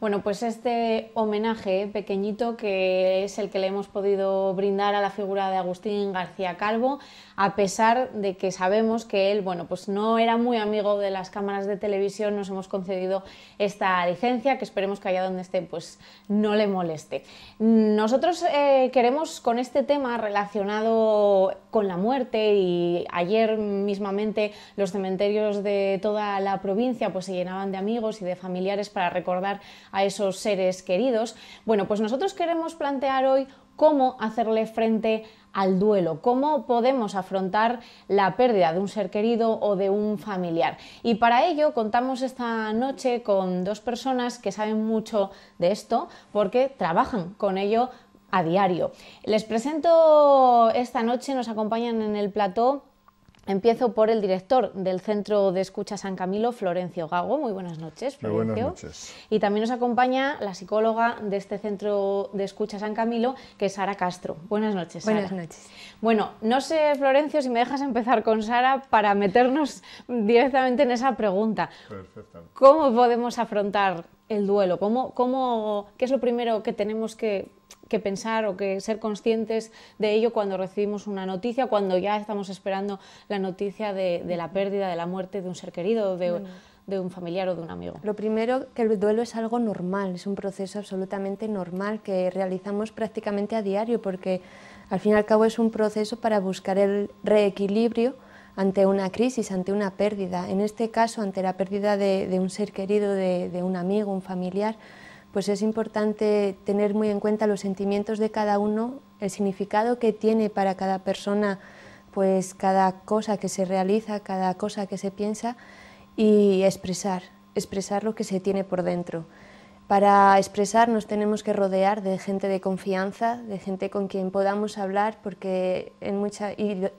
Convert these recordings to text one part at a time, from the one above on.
Bueno, pues este homenaje pequeñito que es el que le hemos podido brindar a la figura de Agustín García Calvo, a pesar de que sabemos que él, bueno, pues no era muy amigo de las cámaras de televisión, nos hemos concedido esta licencia, que esperemos que allá donde esté, pues no le moleste. Nosotros queremos, con este tema relacionado con la muerte, y ayer mismamente los cementerios de toda la provincia pues se llenaban de amigos y de familiares para recordar a esos seres queridos. Bueno, pues nosotros queremos plantear hoy cómo hacerle frente al duelo, cómo podemos afrontar la pérdida de un ser querido o de un familiar. Y para ello contamos esta noche con dos personas que saben mucho de esto porque trabajan con ello a diario. Les presento esta noche, nos acompañan en el plató. Empiezo por el director del Centro de Escucha San Camilo, Florencio Gago. Muy buenas noches, Florencio. Muy buenas noches. Y también nos acompaña la psicóloga de este Centro de Escucha San Camilo, que es Sara Castro. Buenas noches, Sara. Buenas noches. Bueno, no sé, Florencio, si me dejas empezar con Sara para meternos directamente en esa pregunta. Perfecto. ¿Cómo podemos afrontar el duelo? ¿Qué es lo primero que tenemos que pensar o que ser conscientes de ello cuando recibimos una noticia, cuando ya estamos esperando la noticia de la pérdida, de la muerte de un ser querido, de un familiar o de un amigo? Lo primero, que el duelo es algo normal, es un proceso absolutamente normal que realizamos prácticamente a diario, porque al fin y al cabo es un proceso para buscar el reequilibrio ante una crisis, ante una pérdida. En este caso, ante la pérdida de un ser querido, de un amigo, un familiar, pues es importante tener muy en cuenta los sentimientos de cada uno, el significado que tiene para cada persona, pues cada cosa que se realiza, cada cosa que se piensa, y expresar lo que se tiene por dentro. Para expresar nos tenemos que rodear de gente de confianza, de gente con quien podamos hablar, porque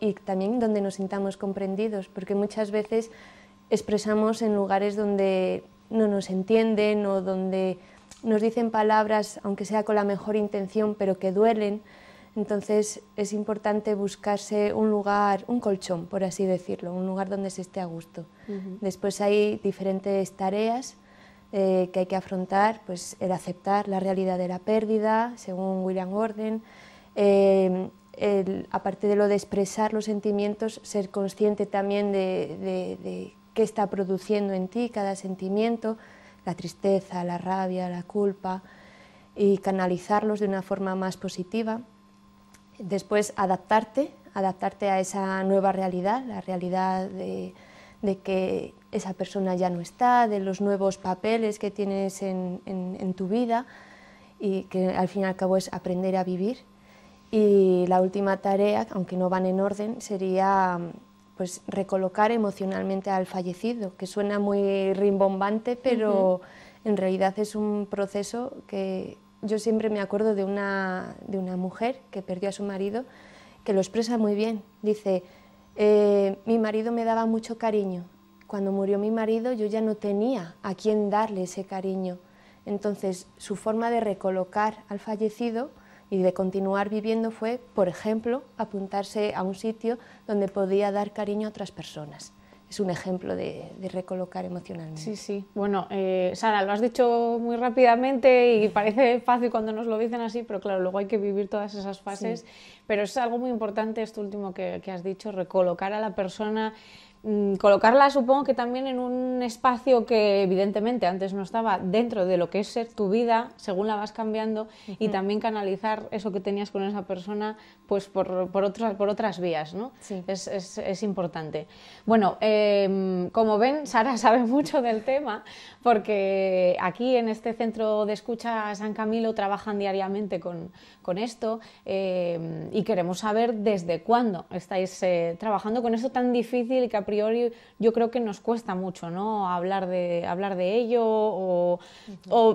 y también donde nos sintamos comprendidos, porque muchas veces expresamos en lugares donde no nos entienden o donde nos dicen palabras, aunque sea con la mejor intención, pero que duelen. Entonces es importante buscarse un lugar, un colchón, por así decirlo, un lugar donde se esté a gusto. Después hay diferentes tareas que hay que afrontar, pues el aceptar la realidad de la pérdida, según William Gordon, aparte de lo de expresar los sentimientos, ser consciente también de qué está produciendo en ti cada sentimiento, la tristeza, la rabia, la culpa, y canalizarlos de una forma más positiva. Después adaptarte a esa nueva realidad, la realidad de que esa persona ya no está, de los nuevos papeles que tienes en tu vida, y que al fin y al cabo es aprender a vivir. Y la última tarea, aunque no van en orden, sería pues recolocar emocionalmente al fallecido, que suena muy rimbombante, pero en realidad es un proceso que yo siempre me acuerdo de una mujer que perdió a su marido, que lo expresa muy bien. Dice, mi marido me daba mucho cariño. Cuando murió mi marido yo ya no tenía a quién darle ese cariño. Entonces su forma de recolocar al fallecido y de continuar viviendo fue, por ejemplo, apuntarse a un sitio donde podía dar cariño a otras personas. Es un ejemplo de recolocar emocionalmente. Sí, sí. Bueno, Sara, lo has dicho muy rápidamente y parece fácil cuando nos lo dicen así, pero claro, luego hay que vivir todas esas fases. Sí. Pero es algo muy importante esto último que has dicho, recolocar a la persona, colocarla, supongo que también en un espacio que evidentemente antes no estaba dentro de lo que es ser tu vida, según la vas cambiando, y también canalizar eso que tenías con esa persona pues por otras vías, ¿no? Sí. Es importante. Bueno, como ven, Sara sabe mucho del tema, porque aquí en este Centro de Escucha San Camilo trabajan diariamente con esto, y queremos saber desde cuándo estáis trabajando con esto tan difícil, que a priori yo creo que nos cuesta mucho, ¿no? hablar de ello o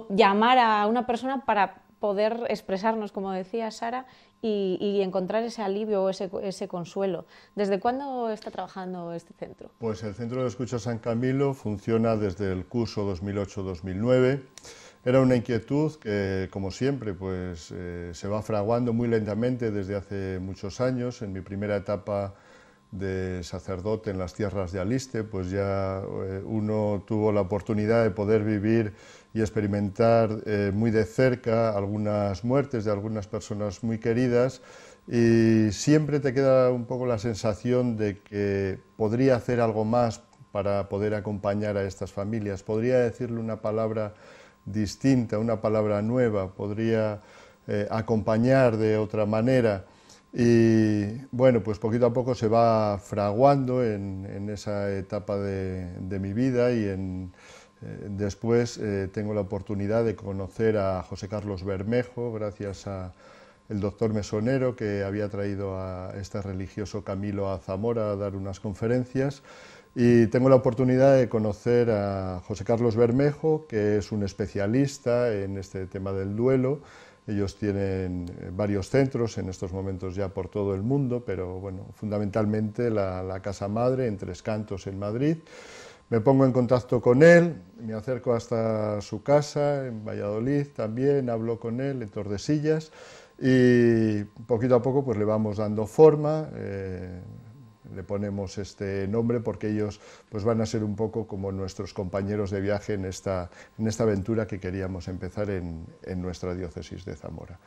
llamar a una persona para poder expresarnos, como decía Sara, y encontrar ese alivio o ese consuelo. ¿Desde cuándo está trabajando este centro? Pues el Centro de Escucha San Camilo funciona desde el curso 2008-2009. Era una inquietud que, como siempre, se va fraguando muy lentamente desde hace muchos años. En mi primera etapa de sacerdote en las tierras de Aliste, pues ya uno tuvo la oportunidad de poder vivir y experimentar muy de cerca algunas muertes de algunas personas muy queridas, y siempre te queda un poco la sensación de que podría hacer algo más para poder acompañar a estas familias, podría decirle una palabra distinta, una palabra nueva, podría acompañar de otra manera. Y bueno, pues poquito a poco se va fraguando en esa etapa de mi vida, y después tengo la oportunidad de conocer a José Carlos Bermejo, gracias a el doctor Mesonero, que había traído a este religioso Camilo a Zamora a dar unas conferencias, y tengo la oportunidad de conocer a José Carlos Bermejo, que es un especialista en este tema del duelo. Ellos tienen varios centros en estos momentos ya por todo el mundo, pero bueno, fundamentalmente la casa madre en Tres Cantos, en Madrid. Me pongo en contacto con él, me acerco hasta su casa en Valladolid también, hablo con él en Tordesillas, y poquito a poco pues le vamos dando forma. Le ponemos este nombre porque ellos pues van a ser un poco como nuestros compañeros de viaje en esta aventura que queríamos empezar en nuestra diócesis de Zamora.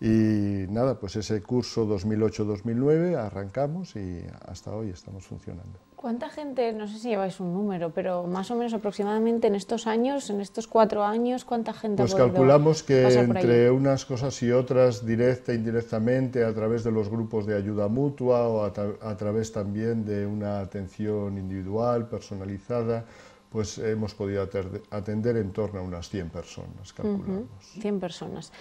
Y nada, pues ese curso 2008-2009 arrancamos y hasta hoy estamos funcionando. ¿Cuánta gente, no sé si lleváis un número, pero más o menos aproximadamente en estos años, en estos 4 años, cuánta gente pues ha podido calculamos que pasar por entre allí? unas cosas y otras, directa e indirectamente, a través de los grupos de ayuda mutua o a través también de una atención individual, personalizada, pues hemos podido atender en torno a unas 100 personas, calculamos. 100 personas.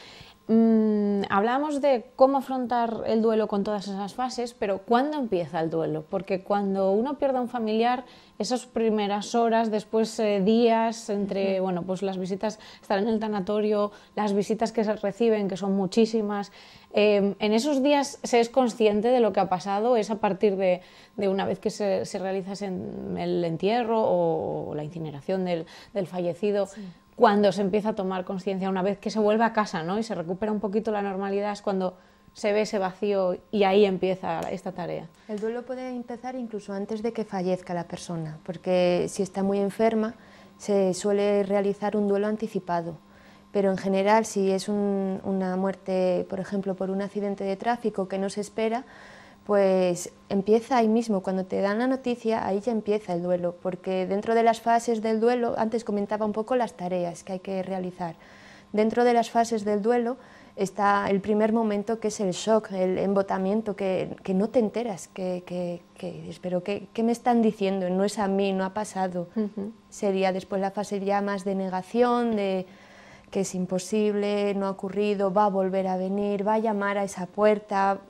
Hablábamos de cómo afrontar el duelo con todas esas fases, pero ¿cuándo empieza el duelo? Porque cuando uno pierde a un familiar, esas primeras horas, después días, entre bueno, pues las visitas, estar en el tanatorio, las visitas que se reciben, que son muchísimas, en esos días se es consciente de lo que ha pasado, es a partir de una vez que se realiza el entierro o la incineración del fallecido. Sí. Cuando se empieza a tomar conciencia, una vez que se vuelve a casa, ¿no? Y se recupera un poquito la normalidad, es cuando se ve ese vacío y ahí empieza esta tarea. El duelo puede empezar incluso antes de que fallezca la persona, porque si está muy enferma se suele realizar un duelo anticipado, pero en general si es una muerte, por ejemplo, por un accidente de tráfico que no se espera, pues empieza ahí mismo, cuando te dan la noticia, ahí ya empieza el duelo, porque dentro de las fases del duelo, antes comentaba un poco las tareas que hay que realizar, dentro de las fases del duelo está el primer momento, que es el shock, el embotamiento, que no te enteras, pero ¿qué me están diciendo? No es a mí, no ha pasado. Sería después la fase ya más de negación, de que es imposible, no ha ocurrido, va a volver a venir, va a llamar a esa puerta,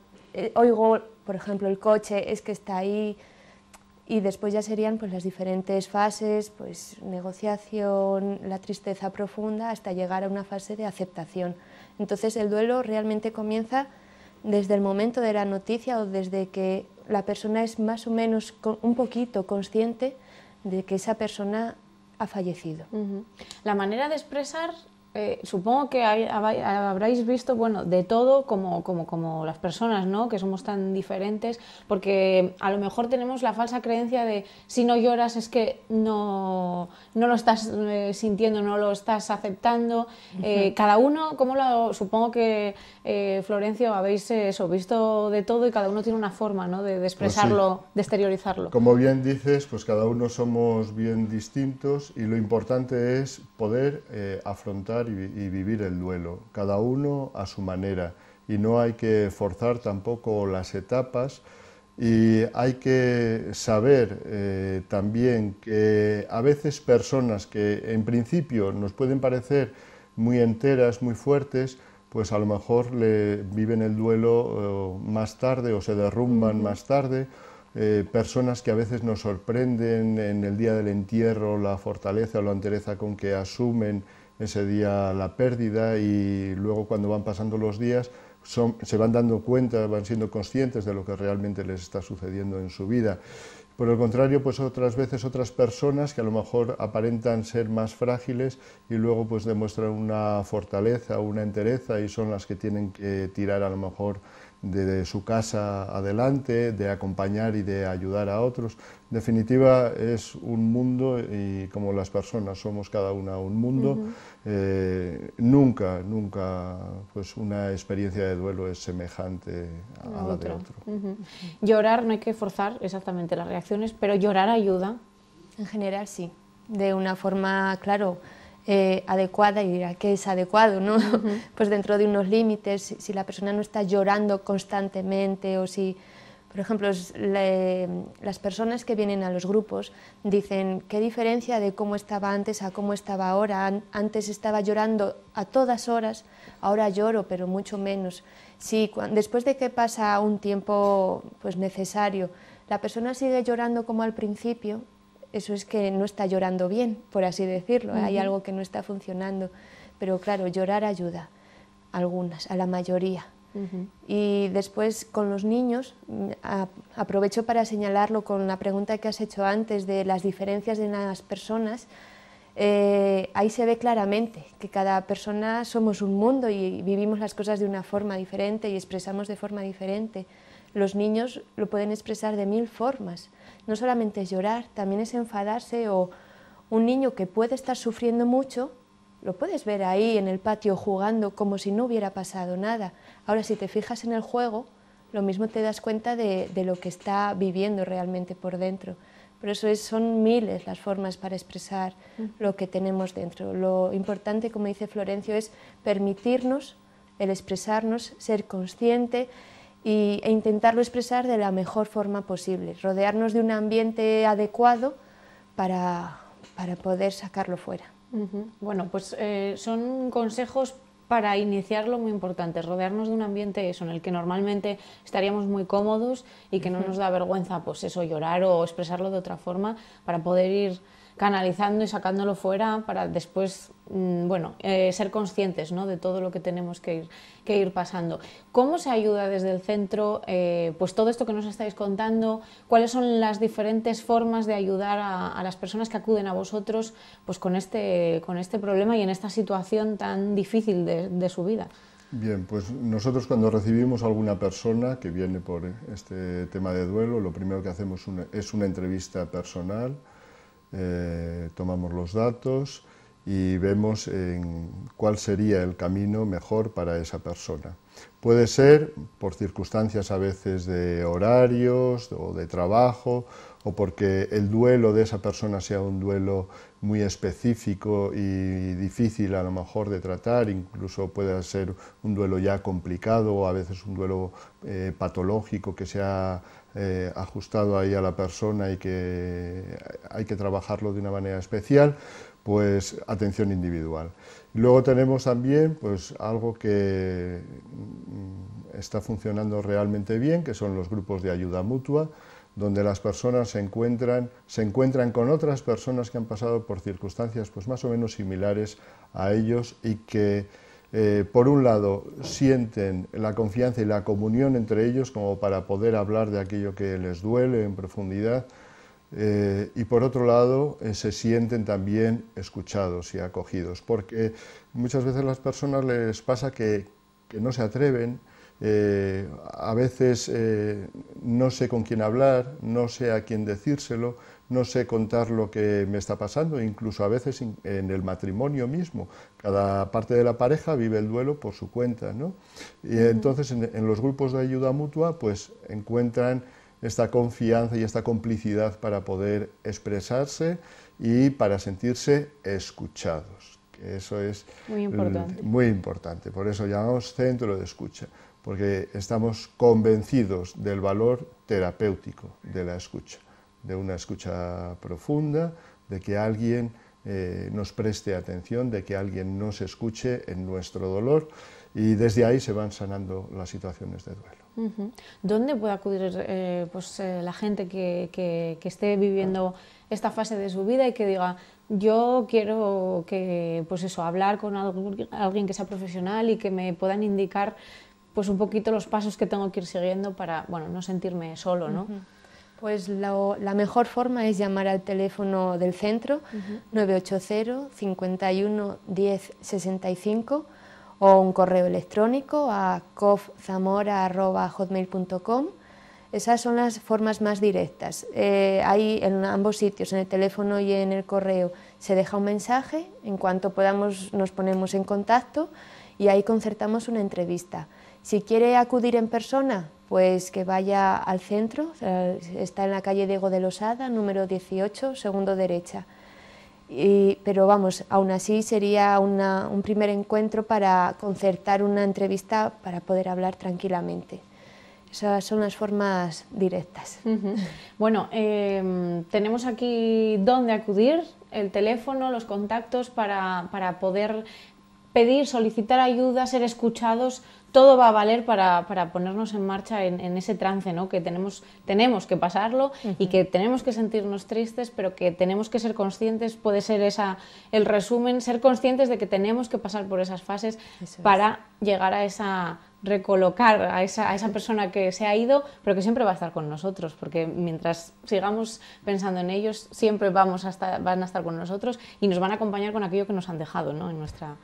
oigo, por ejemplo, el coche, es que está ahí, y después ya serían pues las diferentes fases, pues negociación, la tristeza profunda, hasta llegar a una fase de aceptación. Entonces el duelo realmente comienza desde el momento de la noticia o desde que la persona es más o menos un poquito consciente de que esa persona ha fallecido. La manera de expresar, supongo que habréis visto, bueno, de todo como las personas, ¿no? Que somos tan diferentes, porque a lo mejor tenemos la falsa creencia de si no lloras es que no lo estás sintiendo, no lo estás aceptando. Cada uno, supongo que Florencio, habéis visto de todo y cada uno tiene una forma, ¿no? de expresarlo, pues sí, de exteriorizarlo. Como bien dices, pues cada uno somos bien distintos y lo importante es poder afrontar y vivir el duelo, cada uno a su manera, y no hay que forzar tampoco las etapas, y hay que saber también que a veces personas que en principio nos pueden parecer muy enteras, muy fuertes, pues a lo mejor viven el duelo más tarde o se derrumban más tarde. Personas que a veces nos sorprenden en el día del entierro, la fortaleza o la entereza con que asumen ese día la pérdida, y luego cuando van pasando los días se van dando cuenta, van siendo conscientes de lo que realmente les está sucediendo en su vida. Por el contrario, pues otras veces otras personas que a lo mejor aparentan ser más frágiles y luego pues demuestran una fortaleza, una entereza, y son las que tienen que tirar a lo mejor de su casa adelante, de acompañar y de ayudar a otros. En definitiva, es un mundo y como las personas somos cada una un mundo, nunca pues una experiencia de duelo es semejante a la de otro. Llorar no hay que forzar exactamente las reacciones, pero llorar ayuda. En general sí, de una forma, claro, adecuada, y dirá que es adecuado, ¿no? Pues dentro de unos límites, si la persona no está llorando constantemente o si, por ejemplo, las personas que vienen a los grupos dicen qué diferencia de cómo estaba antes a cómo estaba ahora. Antes estaba llorando a todas horas, ahora lloro, pero mucho menos. Si después de que pasa un tiempo pues necesario, la persona sigue llorando como al principio, eso es que no está llorando bien, por así decirlo, hay algo que no está funcionando. Pero claro, llorar ayuda, algunas, a la mayoría. Y después con los niños, aprovecho para señalarlo con la pregunta que has hecho antes de las diferencias de las personas. Ahí se ve claramente que cada persona somos un mundo y vivimos las cosas de una forma diferente y expresamos de forma diferente. Los niños lo pueden expresar de 1000 formas. No solamente es llorar, también es enfadarse, o un niño que puede estar sufriendo mucho, lo puedes ver ahí en el patio jugando como si no hubiera pasado nada. Ahora, si te fijas en el juego, lo mismo te das cuenta de lo que está viviendo realmente por dentro. Por eso son miles las formas para expresar lo que tenemos dentro. Lo importante, como dice Florencio, es permitirnos el expresarnos, ser consciente e intentarlo expresar de la mejor forma posible, rodearnos de un ambiente adecuado para poder sacarlo fuera. Bueno, pues son consejos para iniciarlo muy importantes, rodearnos de un ambiente en el que normalmente estaríamos muy cómodos y que no nos da vergüenza pues eso, llorar o expresarlo de otra forma, para poder ir canalizando y sacándolo fuera para después ser conscientes, ¿no?, de todo lo que tenemos que ir pasando. ¿Cómo se ayuda desde el centro? Pues todo esto que nos estáis contando, ¿cuáles son las diferentes formas de ayudar a las personas que acuden a vosotros pues con este problema y en esta situación tan difícil de su vida? Bien, pues nosotros cuando recibimos a alguna persona que viene por este tema de duelo, lo primero que hacemos es una entrevista personal. Tomamos los datos y vemos cuál sería el camino mejor para esa persona. Puede ser por circunstancias a veces de horarios o de trabajo, o porque el duelo de esa persona sea un duelo muy específico y difícil a lo mejor de tratar, incluso puede ser un duelo ya complicado o a veces un duelo patológico que se ha ajustado ahí a la persona y que hay que trabajarlo de una manera especial, pues atención individual. Luego tenemos también pues algo que está funcionando realmente bien, que son los grupos de ayuda mutua, donde las personas se encuentran con otras personas que han pasado por circunstancias pues más o menos similares a ellos y que por un lado sienten la confianza y la comunión entre ellos como para poder hablar de aquello que les duele en profundidad, y por otro lado se sienten también escuchados y acogidos, porque muchas veces a las personas les pasa que no se atreven, a veces no sé con quién hablar, no sé a quién decírselo, no sé contar lo que me está pasando, incluso a veces en el matrimonio mismo, cada parte de la pareja vive el duelo por su cuenta, ¿no? Y entonces en los grupos de ayuda mutua pues encuentran esta confianza y esta complicidad para poder expresarse y para sentirse escuchados, que eso es muy importante. Por eso llamamos centro de escucha, porque estamos convencidos del valor terapéutico de la escucha, de una escucha profunda, de que alguien nos preste atención, de que alguien nos escuche en nuestro dolor, y desde ahí se van sanando las situaciones de duelo. ¿Dónde puede acudir la gente que esté viviendo esta fase de su vida y que diga, yo quiero hablar con alguien que sea profesional y que me puedan indicar pues un poquito los pasos que tengo que ir siguiendo para no sentirme solo, ¿no? Pues la mejor forma es llamar al teléfono del centro, 980 51 10 65, o un correo electrónico a cofzamora@hotmail.com. Esas son las formas más directas. Ahí en ambos sitios, en el teléfono y en el correo, se deja un mensaje, en cuanto podamos nos ponemos en contacto y ahí concertamos una entrevista. Si quiere acudir en persona, pues que vaya al centro, está en la calle Diego de Losada, número 18, segundo derecha. Pero vamos, aún así sería un primer encuentro para concertar una entrevista para poder hablar tranquilamente. Esas son las formas directas. Bueno, tenemos aquí dónde acudir, el teléfono, los contactos para poder pedir, solicitar ayuda, ser escuchados. Todo va a valer para ponernos en marcha en ese trance, ¿no? Que tenemos que pasarlo y que tenemos que sentirnos tristes, pero que tenemos que ser conscientes, puede ser el resumen, ser conscientes de que tenemos que pasar por esas fases para llegar a recolocar a esa persona que se ha ido, pero que siempre va a estar con nosotros, porque mientras sigamos pensando en ellos, siempre van a estar con nosotros y nos van a acompañar con aquello que nos han dejado, ¿no? en nuestras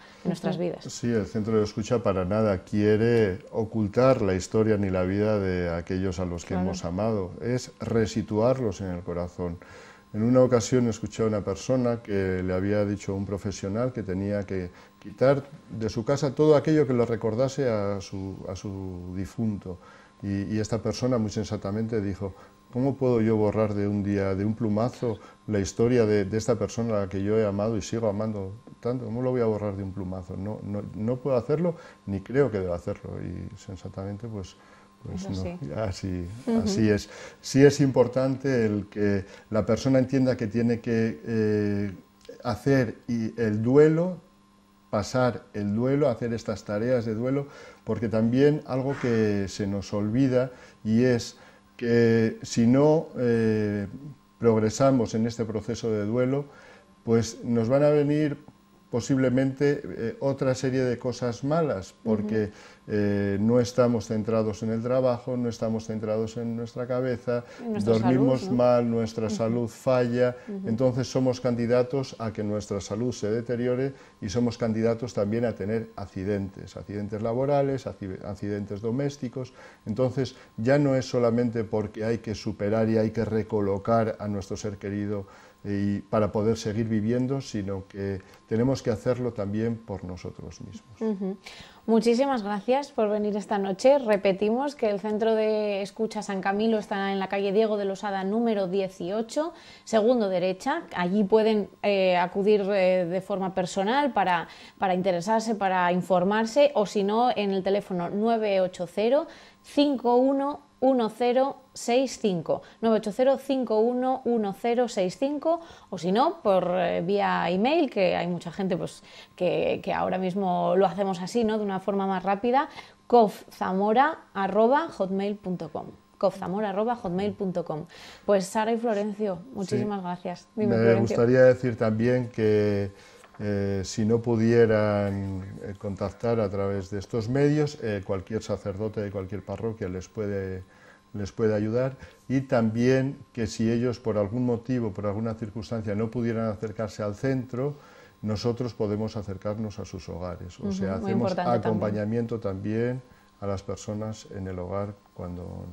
vidas. Sí, el Centro de Escucha para nada quiere ocultar la historia ni la vida de aquellos a los que hemos amado, es resituarlos en el corazón. En una ocasión escuché a una persona que le había dicho a un profesional que tenía que quitar de su casa todo aquello que le recordase a su difunto. Y esta persona muy sensatamente dijo: ¿cómo puedo yo borrar de un día, de un plumazo, la historia de esta persona a la que yo he amado y sigo amando tanto? ¿Cómo lo voy a borrar de un plumazo? No puedo hacerlo, ni creo que deba hacerlo. Y sensatamente, pues no, así es. Sí es importante el que la persona entienda que tiene que hacer el duelo, pasar el duelo, hacer estas tareas de duelo, porque también algo que se nos olvida, y es que si no progresamos en este proceso de duelo, pues nos van a venir posiblemente otra serie de cosas malas, porque no estamos centrados en el trabajo, no estamos centrados en nuestra cabeza, dormimos salud, ¿no? mal, nuestra salud falla, entonces somos candidatos a que nuestra salud se deteriore y somos candidatos también a tener accidentes laborales, accidentes domésticos. Entonces ya no es solamente porque hay que superar y hay que recolocar a nuestro ser querido y para poder seguir viviendo, sino que tenemos que hacerlo también por nosotros mismos. Muchísimas gracias por venir esta noche. Repetimos que el Centro de Escucha San Camilo está en la calle Diego de Losada, número 18, segundo derecha. Allí pueden acudir de forma personal para interesarse, para informarse, o si no, en el teléfono 980 511065, 980-511065, o si no, por vía email, que hay mucha gente pues, que ahora mismo lo hacemos así, ¿no? De una forma más rápida, cofzamora@hotmail.com. cofzamora@hotmail.com. Pues Sara y Florencio, muchísimas gracias. Dime, Me Florencio. gustaría decir también que si no pudieran contactar a través de estos medios, cualquier sacerdote de cualquier parroquia les puede ayudar, y también que si ellos por algún motivo, por alguna circunstancia no pudieran acercarse al centro, nosotros podemos acercarnos a sus hogares, o sea, hacemos acompañamiento también a las personas en el hogar cuando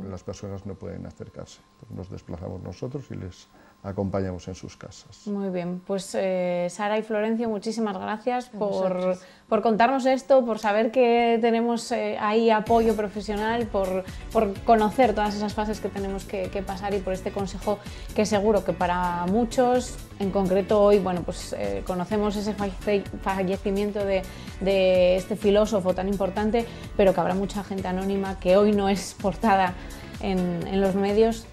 las personas no pueden acercarse. Pues nos desplazamos nosotros y les acompañamos en sus casas. Muy bien, pues Sara y Florencio, muchísimas gracias por contarnos esto, por saber que tenemos ahí apoyo profesional, por conocer todas esas fases que tenemos que pasar, y por este consejo que seguro que para muchos, en concreto hoy, bueno, pues conocemos ese fallecimiento de este filósofo tan importante, pero que habrá mucha gente anónima que hoy no es portada en los medios,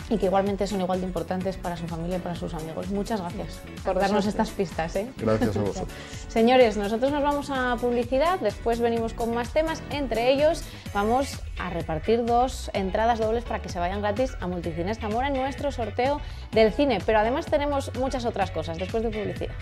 y que igualmente son igual de importantes para su familia y para sus amigos. Muchas gracias por darnos estas pistas. Gracias a vosotros. Señores, nosotros nos vamos a publicidad, después venimos con más temas, entre ellos vamos a repartir 2 entradas dobles para que se vayan gratis a Multicines Zamora en nuestro sorteo del cine, pero además tenemos muchas otras cosas después de publicidad.